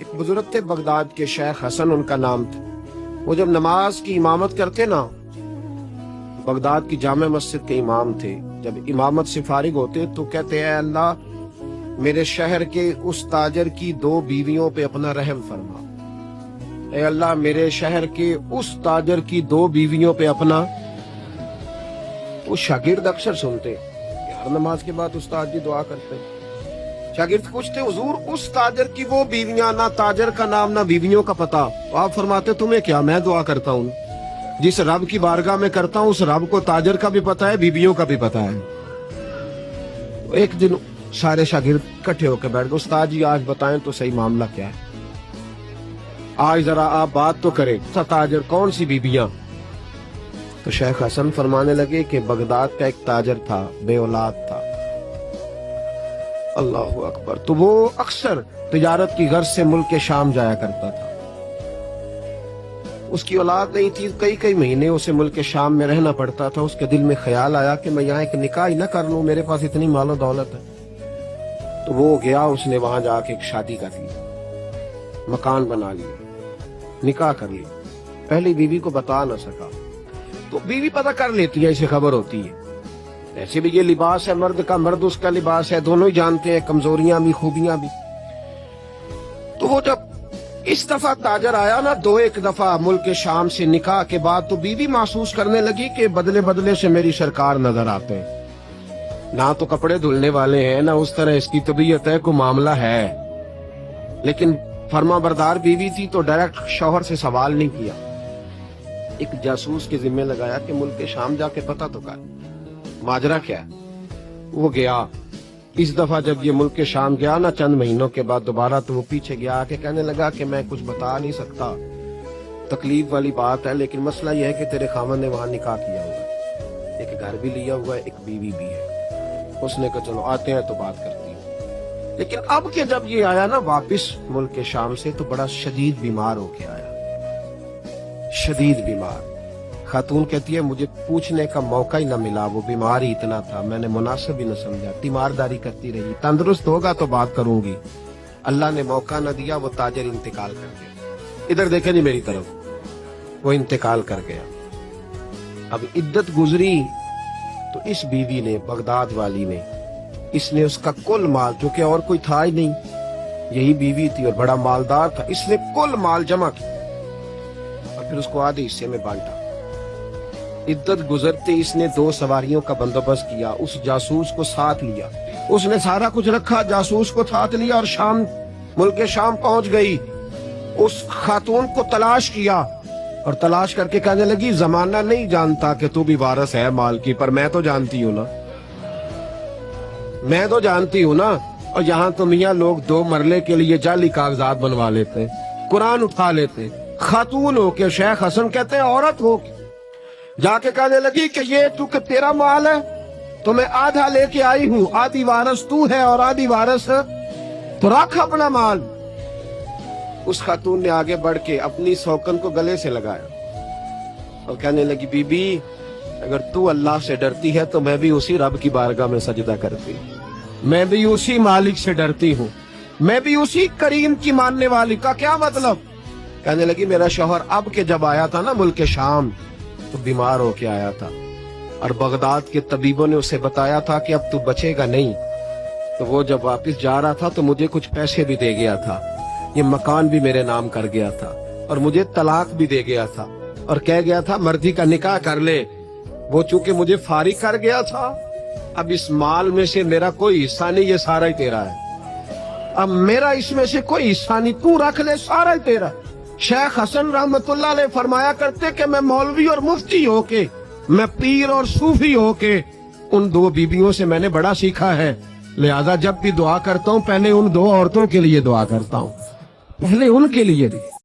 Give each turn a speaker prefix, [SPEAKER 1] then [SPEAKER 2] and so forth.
[SPEAKER 1] ایک بزرگ تھے بغداد کے، شیخ حسن ان کا نام تھا۔ وہ جب نماز کی امامت کرتے نا، بغداد کی جامع مسجد کے امام تھے، جب امامت سے فارغ ہوتے تو کہتے اے اللہ میرے شہر کے اس تاجر کی 2 بیویوں پہ اپنا رحم فرما، اے اللہ میرے شہر کے اس تاجر کی 2 بیویوں پہ اپنا۔ وہ شاگرد اکثر سنتے یار نماز کے بعد استاد جی دعا کرتے، شاگرد پوچھتے حضور اس تاجر کی وہ بیویاں، نہ تاجر کا نام نہ بیویوں کا پتہ، آپ فرماتے تمہیں کیا، میں دعا کرتا ہوں جس رب کی بارگاہ میں کرتا ہوں اس رب کو تاجر کا بھی پتہ ہے، بیویوں کا بھی پتہ ہے۔ ایک دن سارے شاگرد اکٹھے ہو کے بیٹھ گئے، استاد جی آج بتائیں تو صحیح معاملہ کیا ہے، آج ذرا آپ بات تو کریں، تاجر کون سی بیویاں؟ تو شیخ حسن فرمانے لگے کہ بغداد کا ایک تاجر تھا، بے اولاد تھا۔ اللہ اکبر۔ تو وہ اکثر تجارت کی غرض سے ملک شام جایا کرتا تھا، اس کی اولاد نہیں تھی، کئی مہینے اسے ملک شام میں رہنا پڑتا تھا۔ اس کے دل میں خیال آیا کہ میں یہاں ایک نکاح ہی نہ کر لوں، میرے پاس اتنی مال و دولت ہے۔ تو وہ گیا، اس نے وہاں جا کے ایک شادی کر لی، مکان بنا لیا، نکاح کر لی۔ پہلی بیوی کو بتا نہ سکا، تو بیوی پتہ کر لیتی ہے، اسے خبر ہوتی ہے، ایسے بھی یہ لباس ہے مرد کا، مرد اس کا لباس ہے، دونوں ہی جانتے ہیں، کمزوریاں بھی خوبیاں بھی۔ تو وہ جب اس دفعہ تاجر آیا نا، 2-1 دفعہ ملک شام سے نکاح کے بعد، تو بیوی محسوس کرنے لگی کہ بدلے بدلے سے میری سرکار نظر آتے ہیں، نہ تو کپڑے دھلنے والے ہیں، نہ اس طرح اس کی طبیعت ہے، کوئی معاملہ ہے۔ لیکن فرما بردار بیوی تھی تو ڈائریکٹ شوہر سے سوال نہیں کیا، ایک جاسوس کے ذمہ لگایا کہ ملک شام جا کے پتہ تو کر ماجرا کیا ہے۔ وہ گیا، اس دفعہ جب یہ ملک شام گیا نا چند مہینوں کے بعد دوبارہ، تو وہ پیچھے گیا آ کے کہنے لگا کہ میں کچھ بتا نہیں سکتا، تکلیف والی بات ہے، لیکن مسئلہ یہ ہے کہ تیرے خاوند نے وہاں نکاح کیا ہوا ہے، ایک گھر بھی لیا ہوا ہے، ایک بیوی بھی ہے۔ اس نے کہا چلو آتے ہیں تو بات کرتی ہوں۔ لیکن اب کہ جب یہ آیا نا واپس ملک شام سے، تو بڑا شدید بیمار ہو کے آیا، شدید بیمار۔ خاتون کہتی ہے مجھے پوچھنے کا موقع ہی نہ ملا، وہ بیمار ہی اتنا تھا، میں نے مناسب ہی نہ سمجھا، تیمارداری کرتی رہی، تندرست ہوگا تو بات کروں گی، اللہ نے موقع نہ دیا، وہ تاجر انتقال کر گیا۔ ادھر دیکھیں نہیں میری طرف، وہ انتقال کر گیا۔ اب عدت گزری تو اس بیوی نے، بغداد والی نے، اس نے اس کا کل مال، جو کہ اور کوئی تھا ہی نہیں، یہی بیوی تھی اور بڑا مالدار تھا، اس نے کل مال جمع کیا اور پھر اس کو آدھے حصے میں بانٹا۔ عدت گزرتے اس نے 2 سواریوں کا بندوبست کیا، اس جاسوس کو ساتھ لیا، اس نے سارا کچھ رکھا، جاسوس کو ساتھ لیا اور شام، ملک شام پہنچ گئی۔ اس خاتون کو تلاش کیا اور تلاش کر کے کہنے لگی زمانہ نہیں جانتا کہ تو بھی وارث ہے مال کی، پر میں تو جانتی ہوں نا، میں تو جانتی ہوں نا۔ اور یہاں تو میاں لوگ 2 مرلے کے لیے جعلی کاغذات بنوا لیتے، قرآن اٹھا لیتے۔ خاتون ہو کے، شیخ حسن کہتے ہیں عورت ہو کے جا کے کہنے لگی کہ یہ تو کہ تیرا مال ہے تو میں آدھا لے کے آئی ہوں، آدھی وارث تو ہے اور آدھی وارث تو رکھ اپنا مال۔ اس خاتون نے آگے بڑھ کے اپنی سوکن کو گلے سے لگایا اور کہنے لگی بی بی اگر تو اللہ سے ڈرتی ہے تو میں بھی اسی رب کی بارگاہ میں سجدہ کرتی، میں بھی اسی مالک سے ڈرتی ہوں، میں بھی اسی کریم کی ماننے والی۔ کا کیا مطلب؟ کہنے لگی میرا شوہر اب کے جب آیا تھا نا ملک شام تو بیمار ہو کے آیا تھا، اور بغداد کے طبیبوں نے اسے بتایا تھا کہ اب تو بچے گا نہیں، تو وہ جب واپس جا رہا تھا تو مجھے کچھ پیسے بھی دے گیا تھا، یہ مکان بھی میرے نام کر گیا تھا، اور مجھے طلاق بھی دے گیا تھا، اور کہہ گیا تھا مردی کا نکاح کر لے۔ وہ چونکہ مجھے فارغ کر گیا تھا، اب اس مال میں سے میرا کوئی حصہ نہیں، یہ سارا ہی تیرا ہے، اب میرا اس میں سے کوئی حصہ نہیں، تو رکھ لے، سارا ہی تیرا۔ شیخ حسن رحمت اللہ علیہ فرمایا کرتے کہ میں مولوی اور مفتی ہو کے، میں پیر اور صوفی ہو کے، ان 2 بیویوں سے میں نے بڑا سیکھا ہے، لہذا جب بھی دعا کرتا ہوں پہلے ان 2 عورتوں کے لیے دعا کرتا ہوں، پہلے ان کے لیے